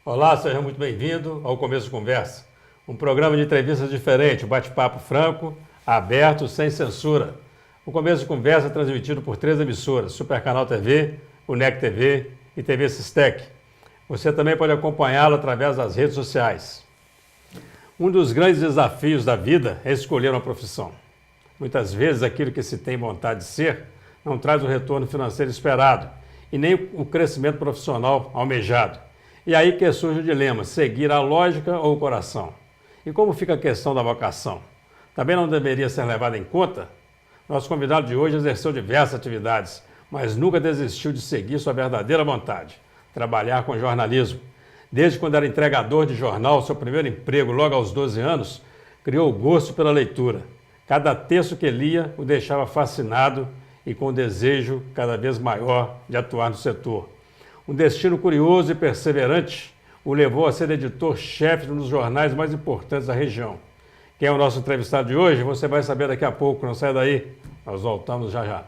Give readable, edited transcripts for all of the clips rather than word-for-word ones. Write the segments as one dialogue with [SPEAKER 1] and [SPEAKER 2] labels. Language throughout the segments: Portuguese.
[SPEAKER 1] Olá, seja muito bem-vindo ao Começo de Conversa, um programa de entrevistas diferente, um bate-papo franco, aberto, sem censura. O Começo de Conversa é transmitido por 3 emissoras, Super Canal TV, UNEC TV e TV Sistec. Você também pode acompanhá-lo através das redes sociais. Um dos grandes desafios da vida é escolher uma profissão. Muitas vezes aquilo que se tem vontade de ser não traz o retorno financeiro esperado e nem o crescimento profissional almejado. E aí que surge o dilema, seguir a lógica ou o coração? E como fica a questão da vocação? Também não deveria ser levada em conta? Nosso convidado de hoje exerceu diversas atividades, mas nunca desistiu de seguir sua verdadeira vontade, trabalhar com jornalismo. Desde quando era entregador de jornal, seu primeiro emprego, logo aos 12 anos, criou o gosto pela leitura. Cada texto que lia o deixava fascinado e com desejo cada vez maior de atuar no setor. Um destino curioso e perseverante o levou a ser editor-chefe de um dos jornais mais importantes da região. Quem é o nosso entrevistado de hoje, você vai saber daqui a pouco, não sai daí. Nós voltamos já já.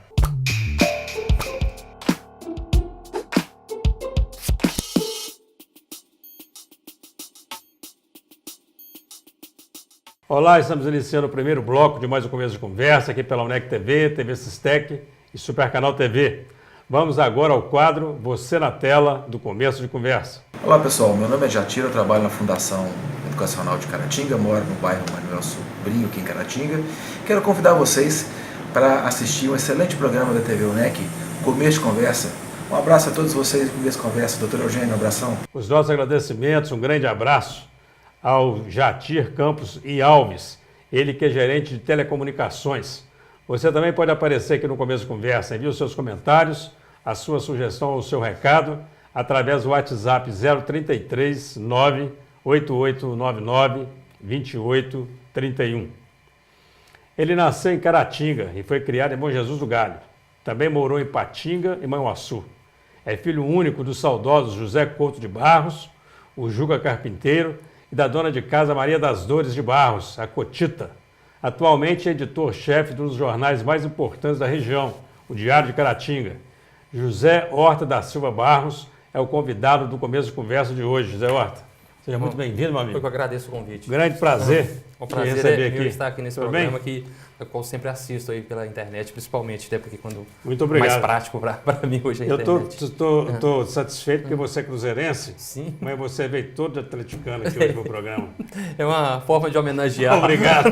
[SPEAKER 1] Olá, estamos iniciando o primeiro bloco de mais um Começo de Conversa aqui pela UNEC TV, TV Sistec e Super Canal TV. Vamos agora ao quadro Você na Tela, do Começo de Conversa.
[SPEAKER 2] Olá pessoal, meu nome é Jatiro, eu trabalho na Fundação Educacional de Caratinga, moro no bairro Manuel Sobrinho, aqui em Caratinga. Quero convidar vocês para assistir um excelente programa da TV UNEC, Começo de Conversa. Um abraço a todos vocês, Começo de Conversa. Doutor Eugênio, um abração.
[SPEAKER 1] Os nossos agradecimentos, um grande abraço ao Jatir Campos e Alves, ele que é gerente de telecomunicações. Você também pode aparecer aqui no Começo de Conversa, envie os seus comentários, a sua sugestão ou o seu recado, através do WhatsApp 033 98899 2831. Ele nasceu em Caratinga e foi criado em Bom Jesus do Galho. Também morou em Patinga e Manhuaçu. É filho único do saudoso José Couto de Barros, o Juca Carpinteiro, e da dona de casa Maria das Dores de Barros, a Cotita. Atualmente é editor-chefe de um dos jornais mais importantes da região, o Diário de Caratinga. José Horta da Silva Barros é o convidado do Começo de Conversa de hoje. José Horta, seja muito bem-vindo, meu amigo.
[SPEAKER 3] Eu que agradeço o convite.
[SPEAKER 1] Grande prazer.
[SPEAKER 3] O prazer
[SPEAKER 1] receber
[SPEAKER 3] é
[SPEAKER 1] aqui.
[SPEAKER 3] meu estar aqui nesse
[SPEAKER 1] Tudo
[SPEAKER 3] programa
[SPEAKER 1] bem?
[SPEAKER 3] que eu sempre assisto aí pela internet, principalmente, até porque quando
[SPEAKER 1] Muito obrigado.
[SPEAKER 3] mais prático para mim hoje é a
[SPEAKER 1] Eu
[SPEAKER 3] internet.
[SPEAKER 1] estou satisfeito porque você é cruzeirense,
[SPEAKER 3] Sim.
[SPEAKER 1] mas você veio todo atleticano aqui hoje no programa.
[SPEAKER 3] É uma forma de homenagear.
[SPEAKER 1] Obrigado.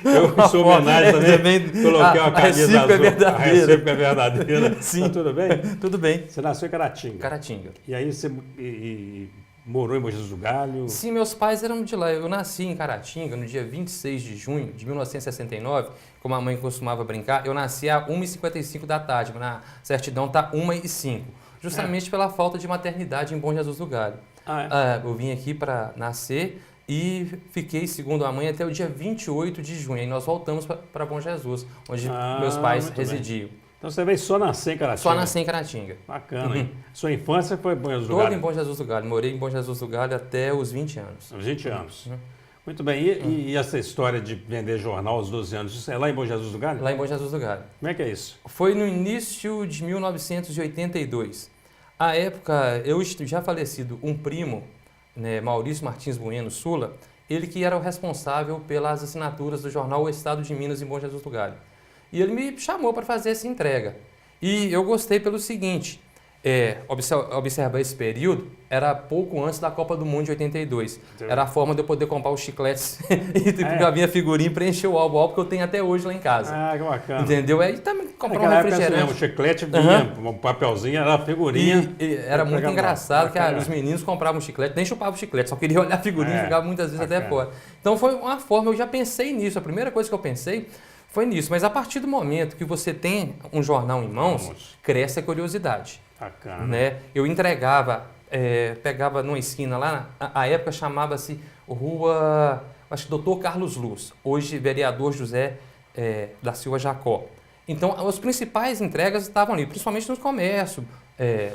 [SPEAKER 1] Eu, em sua homenagem também, coloquei uma camisa azul.
[SPEAKER 3] A recíproca é verdadeira.
[SPEAKER 1] A recíproca é verdadeira.
[SPEAKER 3] Sim.
[SPEAKER 1] Tá tudo bem?
[SPEAKER 3] Tudo bem.
[SPEAKER 1] Você nasceu em Caratinga.
[SPEAKER 3] Caratinga.
[SPEAKER 1] E aí você morou em Bom Jesus do Galho?
[SPEAKER 3] Sim, meus pais eram de lá. Eu nasci em Caratinga no dia 26 de junho de 1969, como a mãe costumava brincar. Eu nasci às 1h55 da tarde, mas na certidão está 1h05, justamente pela falta de maternidade em Bom Jesus do Galho. Eu vim aqui para nascer e fiquei, segundo a mãe, até o dia 28 de junho. Aí nós voltamos para Bom Jesus, onde meus pais residiam.
[SPEAKER 1] Então você veio só nascer em Caratinga?
[SPEAKER 3] Só nasci em Caratinga.
[SPEAKER 1] Bacana, hein? Sua infância foi em Bom Jesus do Galho?
[SPEAKER 3] Toda em Bom Jesus do Galho. Morei em Bom Jesus do Galho até os 20 anos.
[SPEAKER 1] Uns 20 anos. Muito bem. E essa história de vender jornal aos 12 anos, isso é lá em Bom Jesus do Galho?
[SPEAKER 3] Lá em Bom Jesus do Galho.
[SPEAKER 1] Como é que é isso?
[SPEAKER 3] Foi no início de 1982. À época, eu já falecido, um primo, né, Maurício Martins Bueno Sula, ele que era o responsável pelas assinaturas do jornal O Estado de Minas em Bom Jesus do Galho. E ele me chamou para fazer essa entrega. E eu gostei pelo seguinte, observar esse período, era pouco antes da Copa do Mundo de 82. Era a forma de eu poder comprar os chicletes e a minha figurinha e preencher o álbum que eu tenho até hoje lá em casa.
[SPEAKER 1] Ah, que bacana.
[SPEAKER 3] Entendeu? Aí também comprar um
[SPEAKER 1] Naquela época,
[SPEAKER 3] refrigerante.
[SPEAKER 1] assim, o chiclete vinha, um papelzinho, era a figurinha.
[SPEAKER 3] E era muito engraçado que os meninos compravam chiclete, nem chupavam chiclete, só queriam olhar a figurinha e jogavam muitas vezes até fora. Então foi uma forma, eu já pensei nisso, a primeira coisa que eu pensei foi nisso, mas a partir do momento que você tem um jornal em mãos, cresce a curiosidade.
[SPEAKER 1] Bacana.
[SPEAKER 3] Né? Eu entregava, pegava numa esquina lá, a época chamava-se Rua, acho que Doutor Carlos Luz, hoje vereador José da Silva Jacó. Então, as principais entregas estavam ali, principalmente no comércio,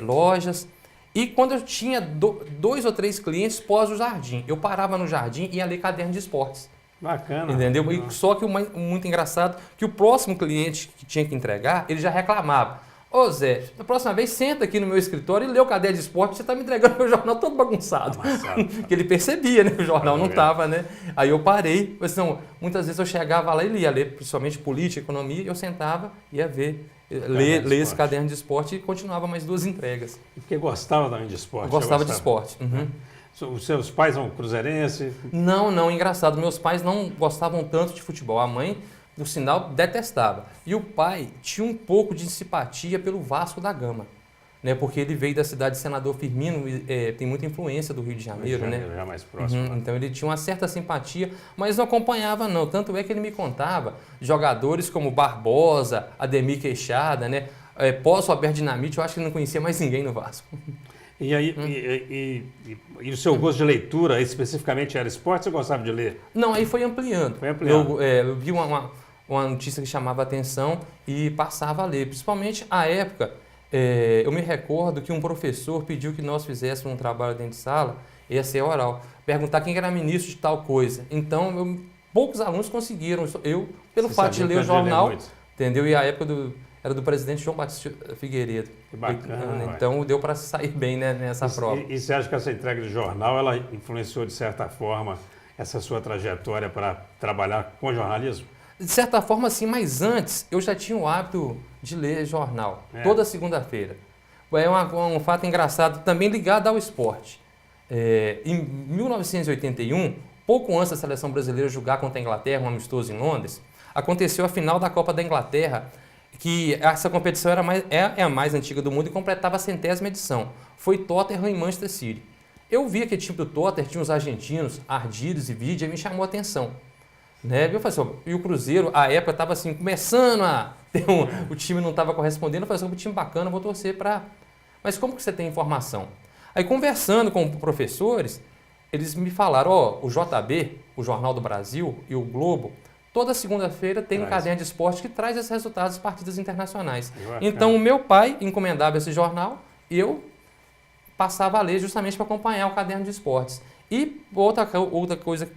[SPEAKER 3] lojas. E quando eu tinha 2 ou 3 clientes pós o jardim, eu parava no jardim e ia ler caderno de esportes.
[SPEAKER 1] Bacana.
[SPEAKER 3] Entendeu? E só que o muito engraçado que o próximo cliente que tinha que entregar, ele já reclamava. Ô Zé, da próxima vez senta aqui no meu escritório e lê o caderno de esporte, você está me entregando meu jornal todo bagunçado. Que ele percebia, né? O jornal não estava, né? Aí eu parei, mas não, muitas vezes eu chegava lá e ler principalmente política, economia, eu sentava e ia ler esse caderno de esporte e continuava mais 2 entregas.
[SPEAKER 1] E porque gostava também de esporte?
[SPEAKER 3] Eu gostava de esporte. Uhum.
[SPEAKER 1] Os seus pais são cruzeirenses?
[SPEAKER 3] Não, engraçado. Meus pais não gostavam tanto de futebol. A mãe, por sinal, detestava. E o pai tinha um pouco de simpatia pelo Vasco da Gama, né? Porque ele veio da cidade de Senador Firmino, tem muita influência do Rio de Janeiro, né?
[SPEAKER 1] Já mais próximo.
[SPEAKER 3] Uhum, então ele tinha uma certa simpatia, mas não acompanhava não. Tanto é que ele me contava jogadores como Barbosa, Ademir Queixada, né? Pós o Alberto Dinamite, eu acho que ele não conhecia mais ninguém no Vasco.
[SPEAKER 1] E aí, e o seu gosto de leitura, especificamente, era esporte, você gostava de ler?
[SPEAKER 3] Não, aí foi ampliando.
[SPEAKER 1] Foi ampliando.
[SPEAKER 3] Eu vi uma notícia que chamava a atenção e passava a ler. Principalmente, à época, eu me recordo que um professor pediu que nós fizéssemos um trabalho dentro de sala, ia ser oral, perguntar quem era ministro de tal coisa. Então, poucos alunos conseguiram. Eu, pelo fato de ler o jornal, entendeu? E a época era do presidente João Batista Figueiredo.
[SPEAKER 1] Que bacana.
[SPEAKER 3] Então deu para sair bem, né, nessa prova.
[SPEAKER 1] E você acha que essa entrega de jornal, ela influenciou de certa forma essa sua trajetória para trabalhar com jornalismo?
[SPEAKER 3] De certa forma, sim, mas antes eu já tinha o hábito de ler jornal, toda segunda-feira. É um fato engraçado, também ligado ao esporte. Em 1981, pouco antes da seleção brasileira jogar contra a Inglaterra, um amistoso em Londres, aconteceu a final da Copa da Inglaterra, que essa competição é a mais antiga do mundo e completava a 100ª edição. Foi Tottenham e Manchester City. Eu vi aquele time do Tottenham, tinha os argentinos, Ardiles e Vidia, e me chamou a atenção. Né? Eu falei assim, e o Cruzeiro, à época, estava assim, começando a ter o time não estava correspondendo. Eu falei assim, um time bacana, vou torcer para... Mas como que você tem informação? Aí, conversando com professores, eles me falaram, o JB, o Jornal do Brasil e o Globo, toda segunda-feira tem um caderno de esporte que traz esses resultados das partidas internacionais. Então, o meu pai encomendava esse jornal e eu passava a ler justamente para acompanhar o caderno de esportes. E outra coisa que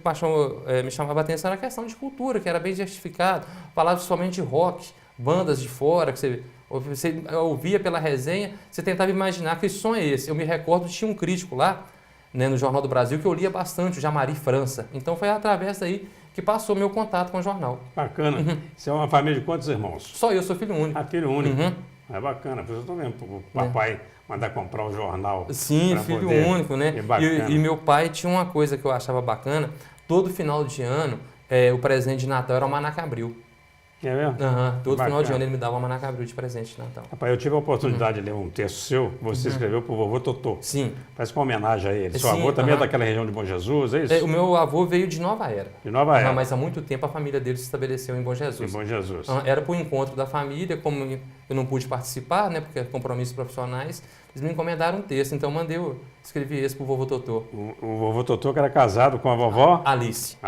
[SPEAKER 3] me chamava a atenção era a questão de cultura, que era bem justificado. Falava somente de rock, bandas de fora, que você ouvia pela resenha, você tentava imaginar que som é esse. Eu me recordo que tinha um crítico lá, né, no Jornal do Brasil, que eu lia bastante, o Jamari França. Então, foi através daí que passou meu contato com o jornal.
[SPEAKER 1] Bacana. Você é uma família de quantos irmãos?
[SPEAKER 3] Só eu, sou filho único.
[SPEAKER 1] Ah, filho único. É bacana, por isso eu estou vendo o papai mandar comprar o jornal.
[SPEAKER 3] Sim, filho único, né? E meu pai tinha uma coisa que eu achava bacana, todo final de ano, o presente de Natal era o Manacabril.
[SPEAKER 1] É mesmo?
[SPEAKER 3] Todo final de ano ele me dava uma Manacabril de presente de Natal.
[SPEAKER 1] Rapaz, eu tive a oportunidade de ler um texto seu, que você escreveu para o vovô Totô.
[SPEAKER 3] Sim.
[SPEAKER 1] Parece uma homenagem a ele. Seu avô também é daquela região de Bom Jesus, é isso?
[SPEAKER 3] O meu avô veio de Nova Era.
[SPEAKER 1] De Nova Era.
[SPEAKER 3] Mas há muito tempo a família dele se estabeleceu em Bom Jesus.
[SPEAKER 1] Em Bom Jesus.
[SPEAKER 3] Era para o encontro da família, como eu não pude participar, né, porque compromissos profissionais, eles me encomendaram um texto, então escrevi esse para o vovô Totô.
[SPEAKER 1] O vovô Totô que era casado com a vovó?
[SPEAKER 3] Alice.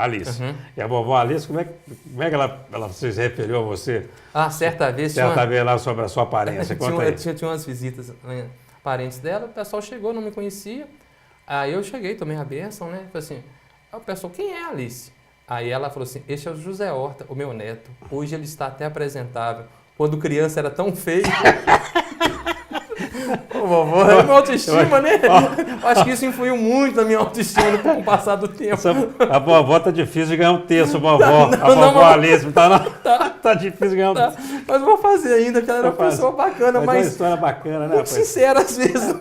[SPEAKER 1] E a vovó Alice, como é que ela se referiu a você?
[SPEAKER 3] Certa vez
[SPEAKER 1] lá sobre a sua aparência, conta aí.
[SPEAKER 3] Tinha umas visitas, né, parentes dela, o pessoal chegou, não me conhecia, aí eu cheguei, tomei a bênção, né, falei assim, o pessoal, quem é a Alice? Aí ela falou assim, esse é o José Horta, o meu neto, hoje ele está até apresentável, quando criança era tão feio. Ô, vovô, é minha autoestima, né? Acho que isso influiu muito na minha autoestima com o passar do tempo.
[SPEAKER 1] A vovó tá difícil de ganhar um terço, vovó. A vovó Alice, tá difícil de ganhar um terço.
[SPEAKER 3] Mas vou fazer ainda, que ela era uma pessoa bacana, mas...
[SPEAKER 1] É uma história bacana, né?
[SPEAKER 3] Muito sincera às vezes.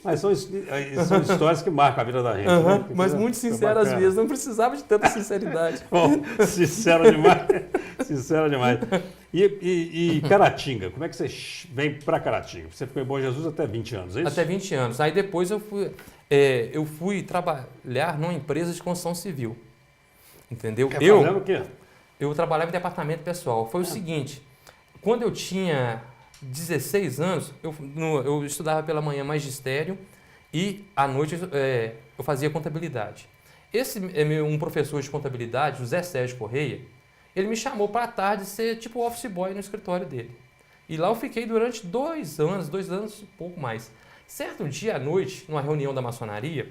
[SPEAKER 1] Mas são histórias que marcam a vida da gente. Né?
[SPEAKER 3] Mas muito sincera às vezes, não precisava de tanta sinceridade.
[SPEAKER 1] Bom, sincero demais. Sincero demais. E Caratinga, como é que você vem para Caratinga? Você ficou em Bom Jesus até 20 anos, é isso?
[SPEAKER 3] Até 20 anos. Aí depois eu fui trabalhar numa empresa de construção civil. Entendeu?
[SPEAKER 1] Fazendo o quê?
[SPEAKER 3] Eu trabalhava em departamento pessoal. Foi o seguinte, quando eu tinha 16 anos, eu estudava pela manhã magistério e à noite eu fazia contabilidade. Um professor de contabilidade, José Sérgio Correia, ele me chamou para a tarde ser tipo office boy no escritório dele. E lá eu fiquei durante 2 anos e pouco mais. Certo dia à noite, numa reunião da maçonaria,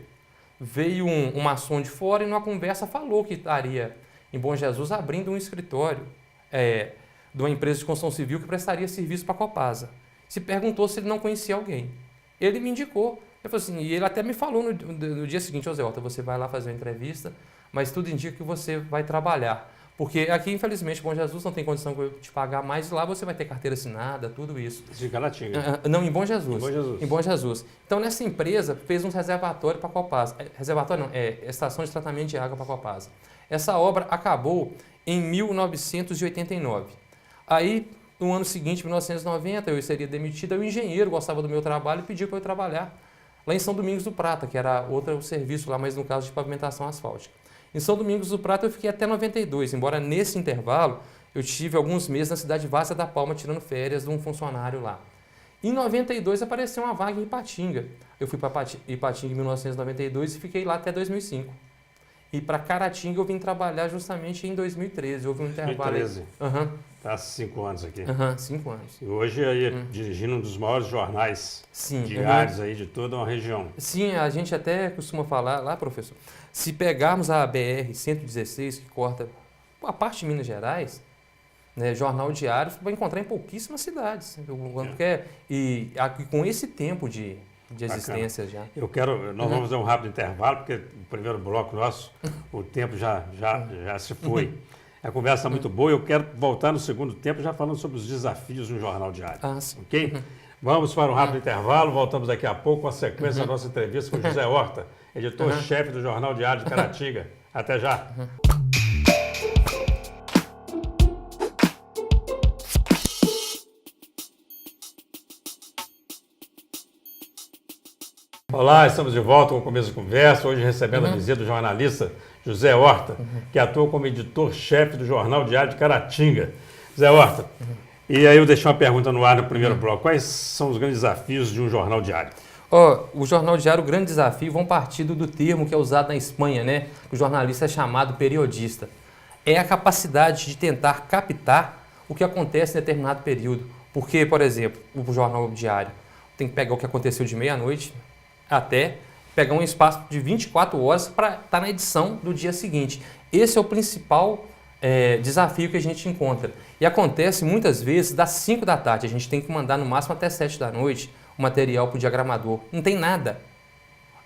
[SPEAKER 3] veio um maçom de fora e numa conversa falou que estaria em Bom Jesus abrindo um escritório de uma empresa de construção civil que prestaria serviço para a Copasa. se perguntou se ele não conhecia alguém. Ele me indicou. Ele falou assim, e ele até me falou no dia seguinte, Zé Horta, você vai lá fazer uma entrevista, mas tudo indica que você vai trabalhar. Porque aqui, infelizmente, Bom Jesus não tem condição de te pagar mais, e lá você vai ter carteira assinada, tudo isso.
[SPEAKER 1] De Caratinga.
[SPEAKER 3] Não, em Bom Jesus.
[SPEAKER 1] Em Bom Jesus.
[SPEAKER 3] Em Bom Jesus. Então, nessa empresa, fez um reservatório para a Copasa. Reservatório não, estação de tratamento de água para a Copasa. Essa obra acabou em 1989. Aí, no ano seguinte, 1990, eu seria demitido, o engenheiro gostava do meu trabalho e pediu para eu trabalhar lá em São Domingos do Prata, que era outro serviço lá, mas no caso de pavimentação asfáltica. Em São Domingos do Prata eu fiquei até 92, embora nesse intervalo eu tive alguns meses na cidade de Várzea da Palma tirando férias de um funcionário lá. Em 92 apareceu uma vaga em Ipatinga. Eu fui para Ipatinga em 1992 e fiquei lá até 2005. E para Caratinga eu vim trabalhar justamente em 2013. Houve um intervalo.
[SPEAKER 1] 2013.
[SPEAKER 3] Aham.
[SPEAKER 1] Está há 5 anos aqui.
[SPEAKER 3] 5 anos.
[SPEAKER 1] E hoje aí dirigindo um dos maiores jornais diários aí de toda uma região.
[SPEAKER 3] Sim, a gente até costuma falar lá, professor, se pegarmos a BR-116, que corta a parte de Minas Gerais, né, jornal diário, você vai encontrar em pouquíssimas cidades. E com esse tempo de existência já.
[SPEAKER 1] Nós vamos fazer um rápido intervalo, porque o primeiro bloco nosso, o tempo já se foi. A conversa está muito boa e eu quero voltar no segundo tempo já falando sobre os desafios de um jornal diário.
[SPEAKER 3] Sim.
[SPEAKER 1] Ok? Vamos para um rápido intervalo, voltamos daqui a pouco com a sequência da nossa entrevista com José Horta, editor-chefe do Jornal Diário de Caratinga. Até já! Olá, estamos de volta com o Começo de Conversa, hoje recebendo a visita do jornalista José Horta, que atua como editor-chefe do Jornal Diário de Caratinga. José Horta, e aí eu deixei uma pergunta no ar no primeiro bloco, quais são os grandes desafios de um jornal diário?
[SPEAKER 3] O jornal diário, o grande desafio, vão partir do termo que é usado na Espanha, né? O jornalista é chamado periodista. É a capacidade de tentar captar o que acontece em determinado período. Porque, por exemplo, o jornal diário tem que pegar o que aconteceu de meia-noite até pegar um espaço de 24 horas para estar na edição do dia seguinte. Esse é o principal desafio que a gente encontra. E acontece muitas vezes das 5 da tarde. A gente tem que mandar no máximo até 7 da noite o material para o diagramador. Não tem nada.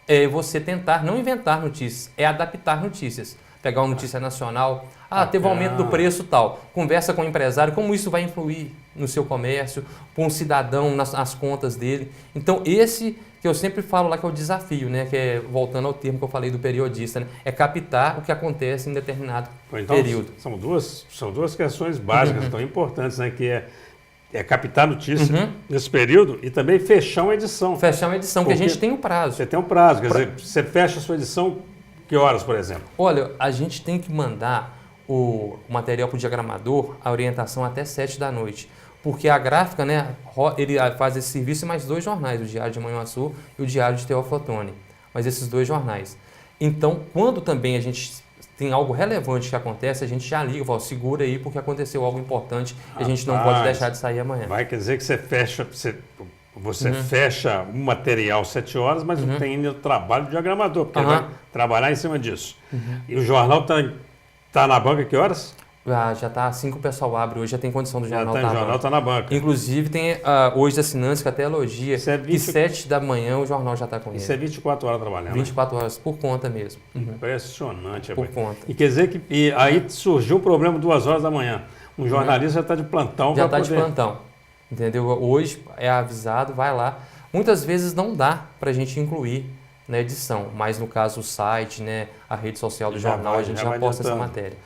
[SPEAKER 3] É você tentar não inventar notícias, é adaptar notícias. Pegar uma notícia nacional, teve um aumento do preço tal. Conversa com o empresário, como isso vai influir no seu comércio, com o cidadão, nas contas dele. Então esse que eu sempre falo lá que é o desafio, né? Que é, voltando ao termo que eu falei do periodista, né? É captar o que acontece em determinado período.
[SPEAKER 1] São duas questões básicas, tão importantes, né? Que é captar notícia nesse período e também fechar uma edição.
[SPEAKER 3] Fechar uma edição, porque a gente tem um prazo.
[SPEAKER 1] Você tem um prazo, quer dizer, você fecha a sua edição que horas, por exemplo?
[SPEAKER 3] Olha, a gente tem que mandar o material para o diagramador, a orientação até 7 da noite. Porque a gráfica, né, ele faz esse serviço em mais 2 jornais, o Diário de Manhuaçu e o Diário de Teófilo Otoni. Mas esses 2 jornais. Então, quando também a gente tem algo relevante que acontece, a gente já liga, fala, segura aí porque aconteceu algo importante e a gente não pode deixar de sair amanhã.
[SPEAKER 1] Vai quer dizer que você fecha um material 7 horas, mas não tem ainda o trabalho do diagramador, porque ele vai trabalhar em cima disso. E o jornal está na banca que horas?
[SPEAKER 3] Já está assim que o pessoal abre, hoje já tem condição do jornal
[SPEAKER 1] estar na banca. O jornal está na banca.
[SPEAKER 3] Inclusive tem hoje assinantes que até elogia que 7 da manhã o jornal já está com ele.
[SPEAKER 1] Isso é 24 horas trabalhando.
[SPEAKER 3] 24 horas por conta mesmo.
[SPEAKER 1] Impressionante.
[SPEAKER 3] Por conta.
[SPEAKER 1] E quer dizer que aí surgiu o problema 2 horas da manhã. Um jornalista já está de plantão.
[SPEAKER 3] Já está de plantão. Entendeu? Hoje é avisado, vai lá. Muitas vezes não dá para a gente incluir na edição, mas no caso o site, né, a rede social do jornal, a gente já posta essa matéria.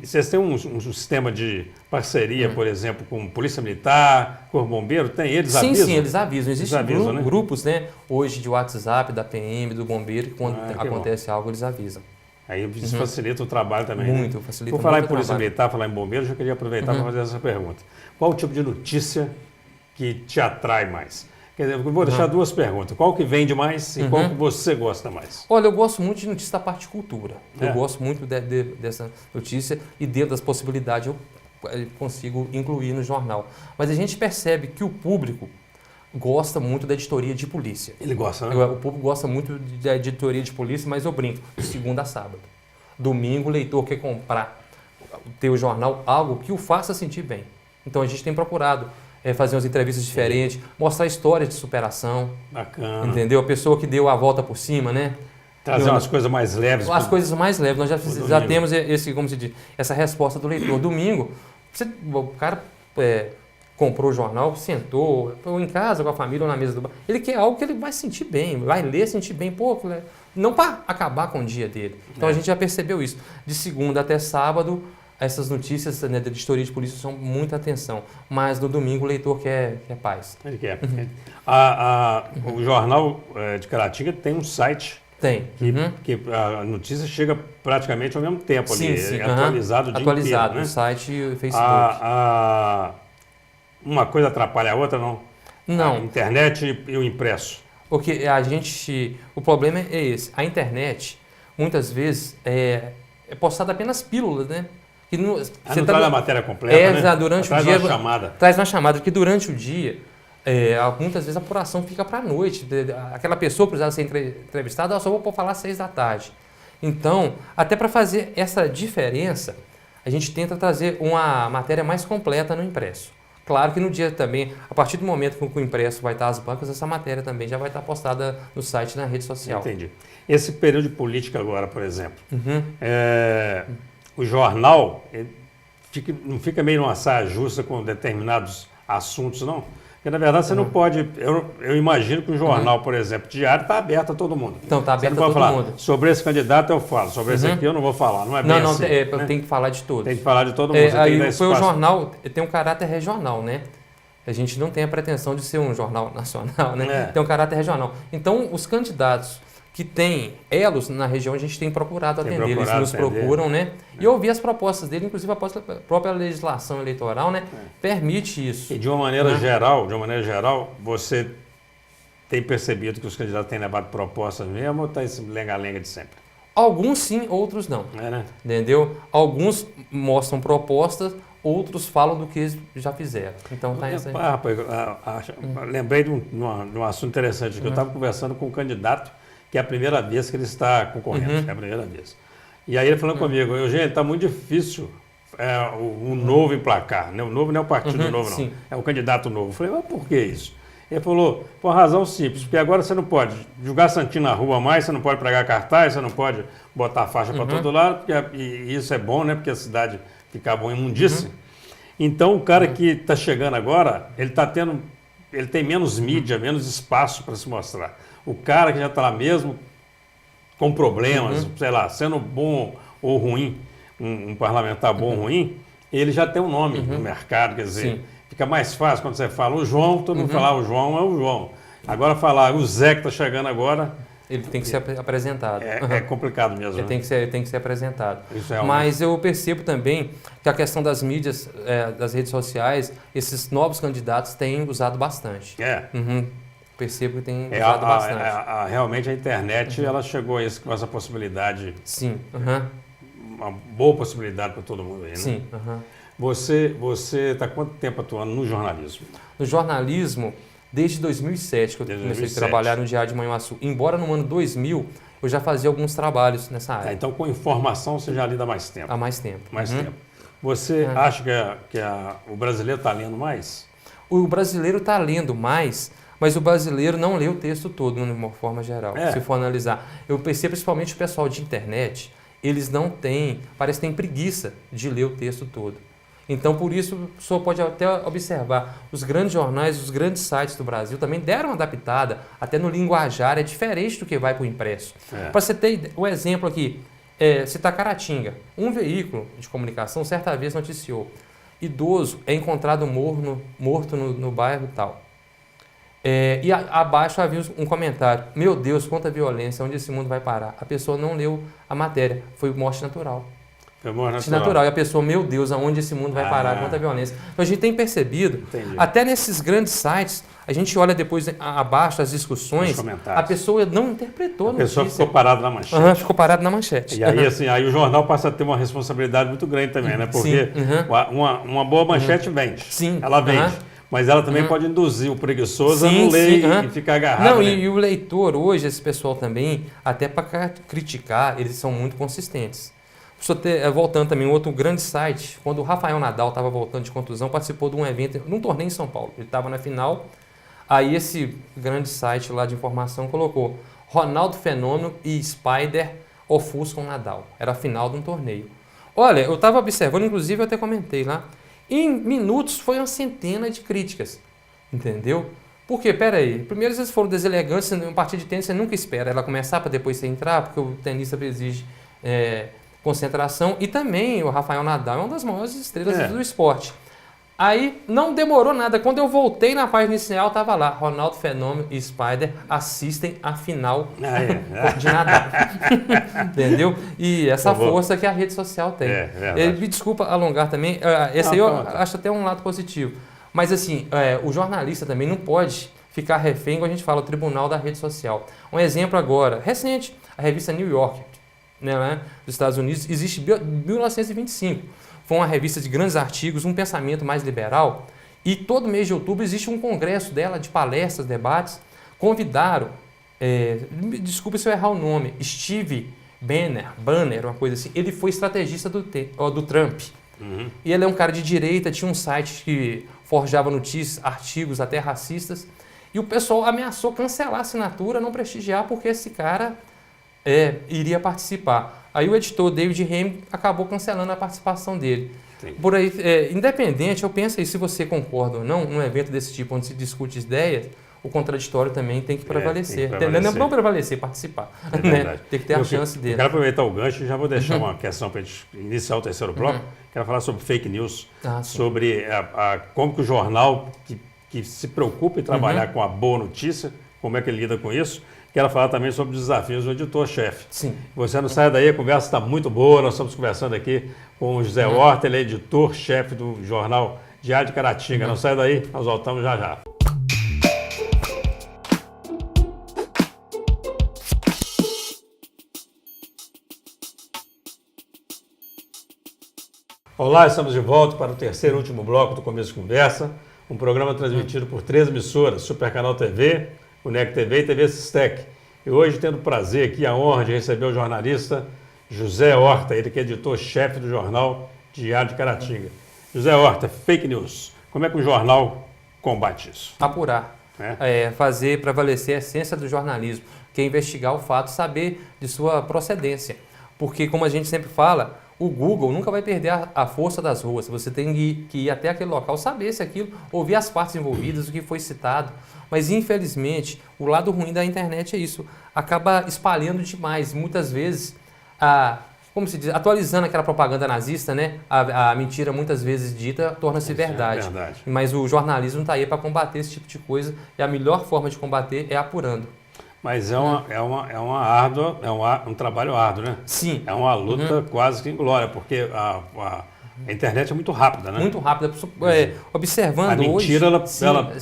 [SPEAKER 1] Vocês têm um sistema de parceria, por exemplo, com Polícia Militar, Corpo Bombeiro? Tem? Eles avisam?
[SPEAKER 3] Sim, eles avisam. Existem grupos, né, hoje de WhatsApp, da PM, do Bombeiro, que quando acontece algo, eles avisam.
[SPEAKER 1] Aí isso facilita o trabalho também.
[SPEAKER 3] Muito,
[SPEAKER 1] né?
[SPEAKER 3] facilita muito o trabalho.
[SPEAKER 1] Por falar em Polícia Militar, falar em Bombeiro, eu já queria aproveitar para fazer essa pergunta. Qual o tipo de notícia que te atrai mais? Quer dizer, eu vou deixar 2 perguntas. Qual que vende mais e qual que você gosta mais?
[SPEAKER 3] Olha, eu gosto muito de notícia da parte de cultura. Eu gosto muito dessa notícia e dentro das possibilidades eu consigo incluir no jornal. Mas a gente percebe que o público gosta muito da editoria de polícia.
[SPEAKER 1] Ele gosta, né?
[SPEAKER 3] O público gosta muito da editoria de polícia, mas eu brinco, de segunda a sábado. Domingo o leitor quer comprar, ter o jornal, algo que o faça sentir bem. Então a gente tem procurado fazer umas entrevistas diferentes, mostrar histórias de superação.
[SPEAKER 1] Bacana.
[SPEAKER 3] Entendeu? A pessoa que deu a volta por cima, né?
[SPEAKER 1] Trazer umas coisas mais leves.
[SPEAKER 3] As coisas mais leves. Nós já temos como se diz, essa resposta do leitor. Domingo, o cara comprou o jornal, sentou, ou em casa com a família ou na mesa do bar. Ele quer algo que ele vai sentir bem, vai ler, sentir bem. Pô, não para acabar com o dia dele. Então a gente já percebeu isso. De segunda até sábado, essas notícias, né, de editoria de polícia são muita atenção. Mas no domingo o leitor quer paz.
[SPEAKER 1] Ele quer. O jornal de Caratinga tem um site.
[SPEAKER 3] Tem.
[SPEAKER 1] Que a notícia chega praticamente ao mesmo tempo ali.
[SPEAKER 3] Sim.
[SPEAKER 1] É atualizado o dia
[SPEAKER 3] atualizado
[SPEAKER 1] inteiro, né?
[SPEAKER 3] no site e o Facebook.
[SPEAKER 1] Uma coisa atrapalha a outra, não?
[SPEAKER 3] Não.
[SPEAKER 1] A internet e o impresso.
[SPEAKER 3] Porque o problema é esse. A internet, muitas vezes, é postada apenas pílulas, né? Que não
[SPEAKER 1] traz a matéria completa, né?
[SPEAKER 3] Durante o dia.
[SPEAKER 1] Traz uma chamada.
[SPEAKER 3] Traz uma chamada, porque durante o dia, muitas vezes a apuração fica para a noite. Aquela pessoa precisava ser entrevistada, eu só vou falar às 6 da tarde. Então, até para fazer essa diferença, a gente tenta trazer uma matéria mais completa no impresso. Claro que no dia também, a partir do momento que o impresso vai estar às bancas, essa matéria também já vai estar postada no site e na rede social.
[SPEAKER 1] Entendi. Esse período de política agora, por exemplo, o jornal não fica meio numa saia justa com determinados assuntos, não? Porque, na verdade, você não pode... Eu imagino que o jornal, por exemplo, diário, está aberto a todo mundo.
[SPEAKER 3] Então, está aberto a todo
[SPEAKER 1] falar,
[SPEAKER 3] mundo.
[SPEAKER 1] Sobre esse candidato eu falo, sobre esse aqui eu não vou falar, não é bem assim. Né?
[SPEAKER 3] Tem que falar de todos.
[SPEAKER 1] Tem que falar de todo mundo.
[SPEAKER 3] O jornal tem um caráter regional, né? A gente não tem a pretensão de ser um jornal nacional, né? Tem um caráter regional. Então, os candidatos que têm elos na região, a gente tem procurado atender. Eles nos procuram, né? E ouvir as propostas dele, inclusive a própria legislação eleitoral, né? Permite isso.
[SPEAKER 1] E de uma maneira geral, você tem percebido que os candidatos têm levado propostas mesmo ou está esse lenga-lenga de sempre?
[SPEAKER 3] Alguns sim, outros não.
[SPEAKER 1] Né?
[SPEAKER 3] Entendeu? Alguns mostram propostas, outros falam do que eles já fizeram. Então tá essa aí.
[SPEAKER 1] Lembrei de um assunto interessante, que eu estava conversando com um candidato que é a primeira vez que ele está concorrendo, é a primeira vez. E aí ele falou comigo, Eugênio, está muito difícil o novo emplacar. Né? O novo não é o partido novo, não.
[SPEAKER 3] Sim.
[SPEAKER 1] É o candidato novo. Eu falei, mas por que isso? Ele falou, por uma razão simples, porque agora você não pode jogar santinho na rua mais, você não pode pregar cartaz, você não pode botar faixa para todo lado, e isso é bom, né? Porque a cidade fica bom imundice. Então o cara que está chegando agora, ele tem menos mídia, menos espaço para se mostrar. O cara que já está lá mesmo, com problemas, sei lá, sendo bom ou ruim, um parlamentar bom ou ruim, ele já tem um nome no mercado, quer dizer, fica mais fácil quando você fala o João, todo mundo falar o João é o João. Agora falar o Zé que está chegando agora...
[SPEAKER 3] Ele tem que ser apresentado.
[SPEAKER 1] É complicado mesmo.
[SPEAKER 3] Ele tem que ser apresentado.
[SPEAKER 1] Isso é
[SPEAKER 3] Mas eu percebo também que a questão das mídias, das redes sociais, esses novos candidatos têm usado bastante. Percebo que tem usado bastante.
[SPEAKER 1] Realmente a internet ela chegou com essa possibilidade.
[SPEAKER 3] Sim.
[SPEAKER 1] Uma boa possibilidade para todo mundo aí, né?
[SPEAKER 3] Sim.
[SPEAKER 1] Você está quanto tempo atuando no jornalismo?
[SPEAKER 3] No jornalismo, desde 2007 que eu comecei a trabalhar no Diário de Manhuaçu. Embora no ano 2000 eu já fazia alguns trabalhos nessa área.
[SPEAKER 1] Então com informação você já lida há mais tempo.
[SPEAKER 3] Há mais tempo.
[SPEAKER 1] Mais tempo. Você acha que o brasileiro está lendo mais?
[SPEAKER 3] O brasileiro está lendo mais, mas o brasileiro não lê o texto todo, de uma forma geral, se for analisar. Eu percebo principalmente o pessoal de internet, eles não têm, parece que tem preguiça de ler o texto todo. Então, por isso, o senhor pode até observar, os grandes jornais, os grandes sites do Brasil também deram uma adaptada, até no linguajar, é diferente do que vai para o impresso. Para você ter o exemplo aqui, citar Caratinga, um veículo de comunicação certa vez noticiou, idoso é encontrado morto no bairro tal. E abaixo havia um comentário, meu Deus, quanta violência, onde esse mundo vai parar? A pessoa não leu a matéria, foi morte natural. Natural. E a pessoa, meu Deus, aonde esse mundo vai parar, quanta violência. Então a gente tem percebido, até nesses grandes sites, a gente olha depois abaixo as discussões, a pessoa não interpretou a notícia.
[SPEAKER 1] A pessoa ficou parada na manchete.
[SPEAKER 3] Ficou parada na manchete.
[SPEAKER 1] E aí, assim, aí o jornal passa a ter uma responsabilidade muito grande também, né? Porque uma boa manchete vende.
[SPEAKER 3] Sim.
[SPEAKER 1] Ela vende. Mas ela também pode induzir o preguiçoso a não ler e ficar agarrado.
[SPEAKER 3] Não, e o leitor hoje, esse pessoal também, até para criticar, eles são muito consistentes. Voltando também, um outro grande site, quando o Rafael Nadal estava voltando de contusão, participou de um evento, num torneio em São Paulo. Ele estava na final, aí esse grande site lá de informação colocou Ronaldo Fenômeno e Spider ofuscam Nadal. Era a final de um torneio. Olha, eu estava observando, inclusive eu até comentei lá, em minutos foi uma centena de críticas, entendeu? Porque, peraí, primeiro eles foram deselegantes, uma partida de tênis você nunca espera ela começar para depois você entrar, porque o tenista exige concentração, e também o Rafael Nadal é uma das maiores estrelas do esporte. Aí não demorou nada, quando eu voltei na página inicial, estava lá, Ronaldo Fenômeno e Spider assistem a final de Nadal. Entendeu? E essa força que a rede social tem. Me desculpa alongar também, esse aí eu acho até um lado positivo. Mas assim, o jornalista também não pode ficar refém, como a gente fala, o tribunal da rede social. Um exemplo agora, recente, a revista New York, né, dos Estados Unidos, existe em 1925. Foi uma revista de grandes artigos, um pensamento mais liberal, e todo mês de outubro existe um congresso dela, de palestras, debates. Convidaram, desculpa se eu errar o nome, Steve Banner, uma coisa assim, ele foi estrategista do Trump. Uhum. E ele é um cara de direita, tinha um site que forjava notícias, artigos até racistas, e o pessoal ameaçou cancelar a assinatura, não prestigiar, porque esse cara iria participar. Aí o editor David Haim acabou cancelando a participação dele. Sim. Por aí, independente, eu penso aí, se você concorda ou não, num evento desse tipo, onde se discute ideias, o contraditório também tem que prevalecer. Não prevalecer, participar. Né? Tem que ter a chance dele.
[SPEAKER 1] Eu quero aproveitar o gancho e já vou deixar uma questão para a gente iniciar o terceiro bloco. Quero falar sobre fake news, sobre como que o jornal que se preocupa em trabalhar com a boa notícia, como é que ele lida com isso. Quero falar também sobre os desafios do editor-chefe.
[SPEAKER 3] Sim.
[SPEAKER 1] Você não sai daí, a conversa está muito boa. Nós estamos conversando aqui com o José Horta, ele é editor-chefe do jornal Diário de Caratinga. Não sai daí, nós voltamos já já. Olá, estamos de volta para o terceiro e último bloco do Começo de Conversa, um programa transmitido por 3 emissoras, Super Canal TV, UNEC TV e TV Sistec. E hoje tendo o prazer aqui, a honra de receber o jornalista José Horta, ele que é editor-chefe do jornal Diário de Caratinga. José Horta, fake news, como é que o jornal combate isso?
[SPEAKER 3] Apurar, fazer prevalecer a essência do jornalismo, que é investigar o fato, saber de sua procedência. Porque, como a gente sempre fala, o Google nunca vai perder a força das ruas. Você tem que ir até aquele local, saber se aquilo, ouvir as partes envolvidas, o que foi citado. Mas, infelizmente, o lado ruim da internet é isso. Acaba espalhando demais. Muitas vezes, como se diz, atualizando aquela propaganda nazista, né? A mentira, muitas vezes dita, torna-se verdade. Mas o jornalismo está aí para combater esse tipo de coisa. E a melhor forma de combater é apurando.
[SPEAKER 1] Mas é um trabalho árduo, né?
[SPEAKER 3] Sim.
[SPEAKER 1] É uma luta quase que inglória, porque a internet é muito rápida, né?
[SPEAKER 3] Muito rápida. Observando
[SPEAKER 1] a mentira,
[SPEAKER 3] hoje,
[SPEAKER 1] ela é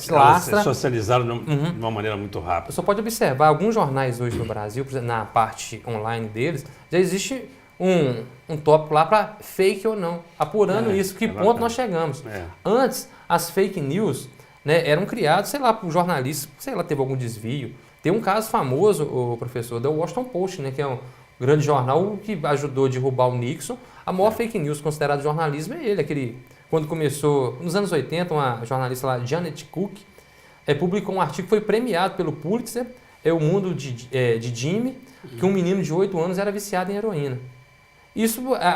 [SPEAKER 1] socializada de uma maneira muito rápida.
[SPEAKER 3] Você pode observar, alguns jornais hoje no Brasil, por exemplo, na parte online deles, já existe um tópico lá para fake ou não, apurando isso, que ponto nós chegamos. Antes, as fake news, né, eram criadas, sei lá, por jornalistas, sei lá, teve algum desvio. Tem um caso famoso, o professor, do Washington Post, né, que é um grande jornal que ajudou a derrubar o Nixon. A maior fake news considerada jornalismo é ele, quando começou, nos anos 80, uma jornalista lá, Janet Cook, publicou um artigo que foi premiado pelo Pulitzer, O Mundo de Jimmy, que um menino de 8 anos era viciado em heroína.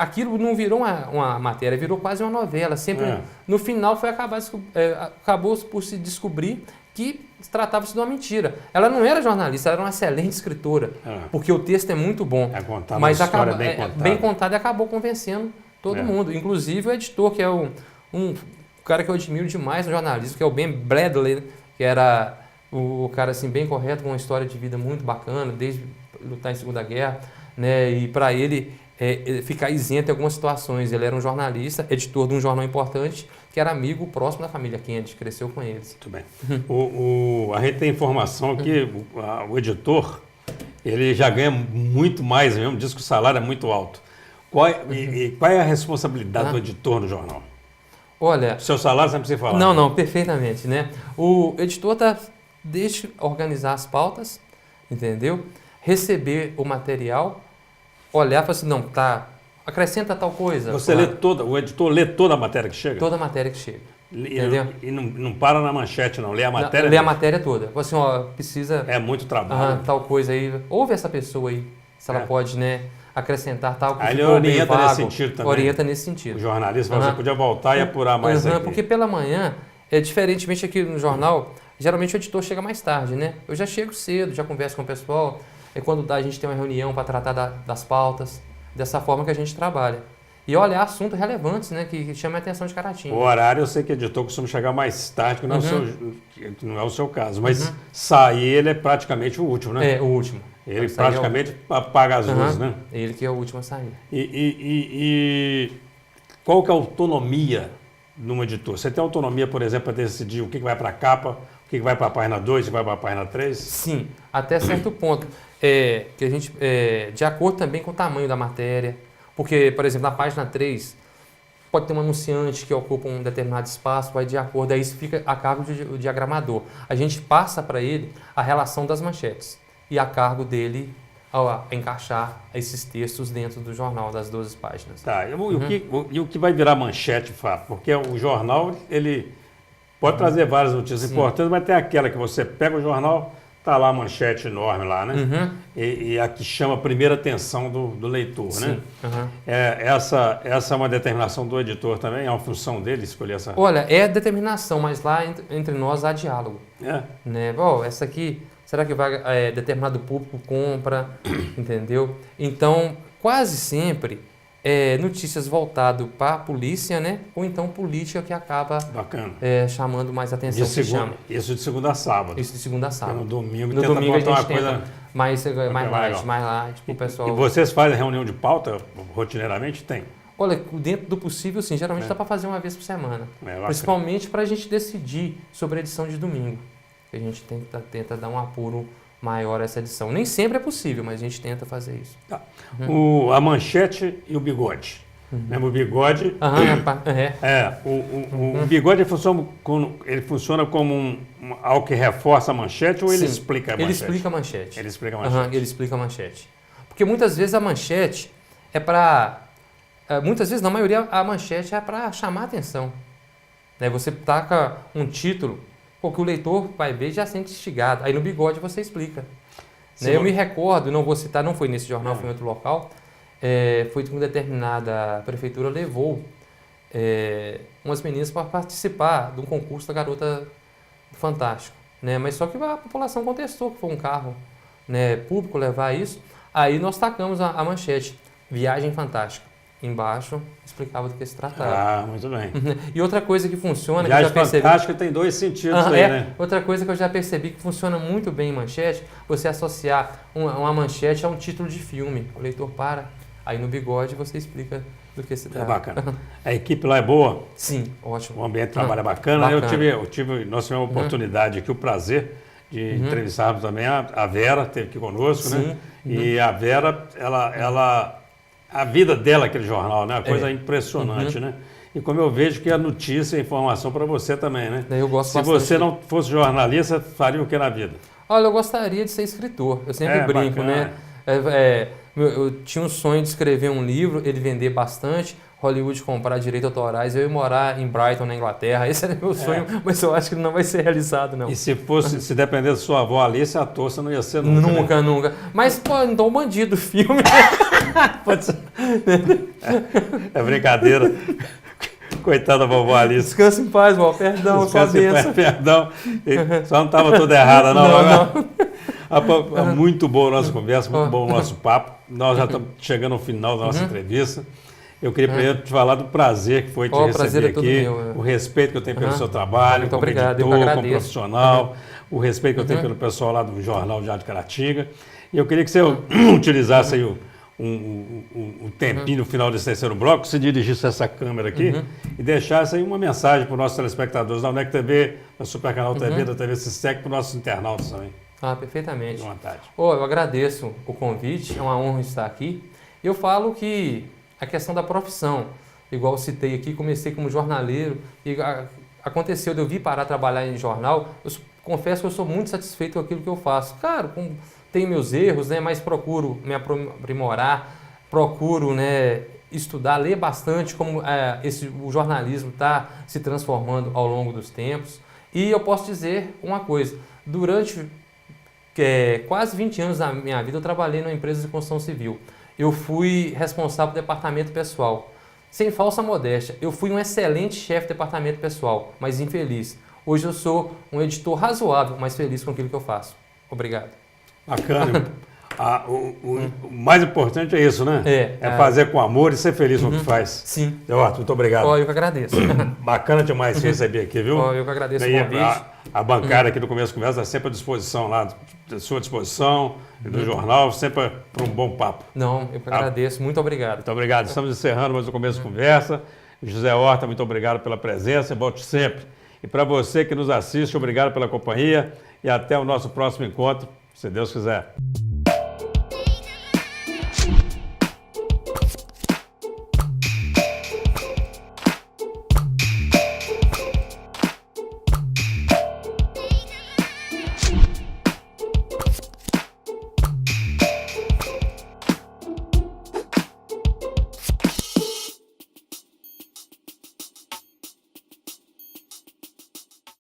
[SPEAKER 3] Aquilo não virou uma matéria, virou quase uma novela. Sempre, no final, acabou por se descobrir que tratava-se de uma mentira. Ela não era jornalista, ela era uma excelente escritora, porque o texto é muito bom. Mas bem contada e acabou convencendo todo mundo, inclusive o editor, que é um cara que eu admiro demais no jornalismo, que é o Ben Bradley, que era o cara assim, bem correto, com uma história de vida muito bacana, desde lutar em Segunda Guerra, né? E para ele ficar isento em algumas situações. Ele era um jornalista, editor de um jornal importante, que era amigo próximo da família Kennedy, cresceu com eles.
[SPEAKER 1] Muito bem. A gente tem informação que o editor, ele já ganha muito mais mesmo, diz que o salário é muito alto. Qual é a responsabilidade do editor no jornal?
[SPEAKER 3] Olha...
[SPEAKER 1] Seu salário você não precisa falar.
[SPEAKER 3] Não, perfeitamente, né? O editor deixa organizar as pautas, entendeu? Receber o material, olhar e falar assim, não, acrescenta tal coisa.
[SPEAKER 1] Você lê toda, o editor lê toda a matéria que chega?
[SPEAKER 3] Toda a matéria que chega. Entendeu?
[SPEAKER 1] E não para na manchete, não. Lê a matéria?
[SPEAKER 3] Lê a matéria toda. Fala assim, ó, precisa...
[SPEAKER 1] É muito trabalho.
[SPEAKER 3] tal coisa aí. Ouve essa pessoa aí, se ela pode, né, acrescentar tal que
[SPEAKER 1] aí ele
[SPEAKER 3] ficou bem
[SPEAKER 1] orienta
[SPEAKER 3] vago.
[SPEAKER 1] nesse sentido também.
[SPEAKER 3] Orienta nesse sentido.
[SPEAKER 1] O jornalista você podia voltar e apurar mais aqui.
[SPEAKER 3] Porque pela manhã, diferentemente aqui no jornal, geralmente o editor chega mais tarde, né? Eu já chego cedo, já converso com o pessoal. Quando dá, a gente tem uma reunião para tratar das pautas. Dessa forma que a gente trabalha. E olha, assuntos relevantes, né? Que chamam a atenção de Caratinga.
[SPEAKER 1] O horário, eu sei que o editor costuma chegar mais tarde, que não é o seu caso. Mas sair, ele é praticamente o último, né?
[SPEAKER 3] É, o último.
[SPEAKER 1] Ele praticamente apaga as luzes, né?
[SPEAKER 3] Ele que é o último a sair.
[SPEAKER 1] E qual que é a autonomia num editor? Você tem autonomia, por exemplo, para decidir o que vai para a capa, o que vai para a página 2, o que vai para a página 3?
[SPEAKER 3] Sim, até certo ponto. Que a gente, de acordo também com o tamanho da matéria. Porque, por exemplo, na página 3, pode ter um anunciante que ocupa um determinado espaço, vai de acordo, aí isso fica a cargo do diagramador. A gente passa para ele a relação das manchetes e a cargo dele a encaixar esses textos dentro do jornal, das 12 páginas.
[SPEAKER 1] Tá, e o que vai virar manchete, Fábio? Porque o jornal, ele pode trazer várias notícias importantes, mas tem aquela que você pega o jornal, tá lá a manchete enorme lá, né? E a que chama a primeira atenção do leitor, né? Essa é uma determinação do editor também? É uma função dele escolher essa...
[SPEAKER 3] Olha, é determinação, mas lá entre nós há diálogo. Né? Essa aqui, será que vai determinado público compra, entendeu? Então, quase sempre, notícias voltadas para a polícia, né? Ou então política que acaba chamando mais atenção.
[SPEAKER 1] Isso de segunda a sábado.
[SPEAKER 3] Isso de segunda a sábado.
[SPEAKER 1] No domingo
[SPEAKER 3] a gente
[SPEAKER 1] uma
[SPEAKER 3] tenta
[SPEAKER 1] coisa
[SPEAKER 3] mais light, pro pessoal.
[SPEAKER 1] E vocês fazem reunião de pauta rotineiramente? Tem.
[SPEAKER 3] Olha, dentro do possível, sim. Geralmente dá para fazer uma vez por semana. Principalmente para a gente decidir sobre a edição de domingo. A gente tenta dar um apuro maior a essa edição. Nem sempre é possível, mas a gente tenta fazer isso.
[SPEAKER 1] Tá. A manchete e o bigode. O bigode... O bigode ele funciona como algo que reforça a manchete ou ele explica a manchete?
[SPEAKER 3] Ele explica a manchete.
[SPEAKER 1] Ele explica a manchete.
[SPEAKER 3] Ele explica a manchete. Porque muitas vezes a manchete é para... muitas vezes, na maioria, a manchete é para chamar a atenção. Né? Você taca um título, porque o leitor vai ver e já sente instigado. Aí no bigode você explica. Né? Eu me recordo, não vou citar, não foi nesse jornal, foi em outro local, foi que uma determinada prefeitura levou umas meninas para participar de um concurso da Garota do Fantástico. Né? Mas só que a população contestou que foi um carro, né, público levar isso. Aí nós tacamos a manchete, Viagem Fantástica. Embaixo explicava do que se tratava.
[SPEAKER 1] Muito bem.
[SPEAKER 3] E outra coisa que funciona,
[SPEAKER 1] Viagem
[SPEAKER 3] que eu já percebi...
[SPEAKER 1] Fantástica tem dois sentidos aí, né?
[SPEAKER 3] Outra coisa que eu já percebi que funciona muito bem em manchete, você associar uma manchete a um título de filme. O leitor para, aí no bigode você explica do que se trata.
[SPEAKER 1] É bacana. A equipe lá é boa?
[SPEAKER 3] Sim, ótimo.
[SPEAKER 1] O ambiente de trabalho é bacana. Nós tivemos a oportunidade aqui, o prazer de entrevistarmos também a Vera, esteve aqui conosco, né? E a Vera, a vida dela, aquele jornal, né? Uma coisa impressionante, né? E como eu vejo que a notícia e a informação para você também, né?
[SPEAKER 3] Eu gosto
[SPEAKER 1] Se você não fosse jornalista, faria o que na vida?
[SPEAKER 3] Olha, eu gostaria de ser escritor. Eu sempre brinco,
[SPEAKER 1] bacana.
[SPEAKER 3] Né? Eu tinha um sonho de escrever um livro, ele vender bastante, Hollywood comprar direitos autorais, eu ia morar em Brighton, na Inglaterra. Esse era meu sonho, mas eu acho que não vai ser realizado, não.
[SPEAKER 1] E se dependesse da sua avó Alice, a você não ia ser nunca.
[SPEAKER 3] Nunca. Mas, pô, então o bandido, o filme.
[SPEAKER 1] Pode ser. É brincadeira. Coitada da vovó Alice.
[SPEAKER 3] Descansa em paz, vó. Perdão, só benção.
[SPEAKER 1] Perdão. Só não estava toda errada, não. Muito boa a nossa conversa, muito bom o nosso papo. Nós já estamos chegando ao final da nossa entrevista. Eu queria primeiro te falar do prazer que foi te receber aqui, o respeito que eu tenho pelo seu trabalho,
[SPEAKER 3] muito
[SPEAKER 1] como
[SPEAKER 3] obrigado,
[SPEAKER 1] editor, como profissional, o respeito que eu tenho pelo pessoal lá do Jornal Diário de Caratinga. E eu queria que você utilizasse aí um tempinho no final desse terceiro bloco, se dirigisse a essa câmera aqui e deixasse aí uma mensagem para os nossos telespectadores da UNEC TV, da Supercanal TV, da TV Sistec, para os nossos internautas também.
[SPEAKER 3] Perfeitamente.
[SPEAKER 1] À vontade.
[SPEAKER 3] Eu agradeço o convite, é uma honra estar aqui. Eu falo que a questão da profissão, igual eu citei aqui, comecei como jornaleiro e aconteceu de eu vir parar a trabalhar em jornal, confesso que eu sou muito satisfeito com aquilo que eu faço. Claro, tenho meus erros, né, mas procuro me aprimorar, procuro, né, estudar, ler bastante como o jornalismo está se transformando ao longo dos tempos. E eu posso dizer uma coisa, durante quase 20 anos da minha vida eu trabalhei numa empresa de construção civil. Eu fui responsável do departamento pessoal. Sem falsa modéstia, eu fui um excelente chefe de departamento pessoal, mas infeliz. Hoje eu sou um editor razoável, mas feliz com aquilo que eu faço. Obrigado.
[SPEAKER 1] Bacana. O mais importante é isso, né? É fazer com amor e ser feliz no que faz.
[SPEAKER 3] Sim.
[SPEAKER 1] Eduardo, muito obrigado.
[SPEAKER 3] Eu que agradeço.
[SPEAKER 1] Bacana demais te receber aqui, viu?
[SPEAKER 3] Eu que agradeço o convite.
[SPEAKER 1] A bancada aqui do Começo de Conversa está sempre à disposição lá, à sua disposição, e do jornal, sempre para um bom papo.
[SPEAKER 3] Não, eu que agradeço. Muito obrigado.
[SPEAKER 1] Muito obrigado. Estamos encerrando mais o Começo de Conversa. José Horta, muito obrigado pela presença. Volte sempre. E para você que nos assiste, obrigado pela companhia e até o nosso próximo encontro, se Deus quiser.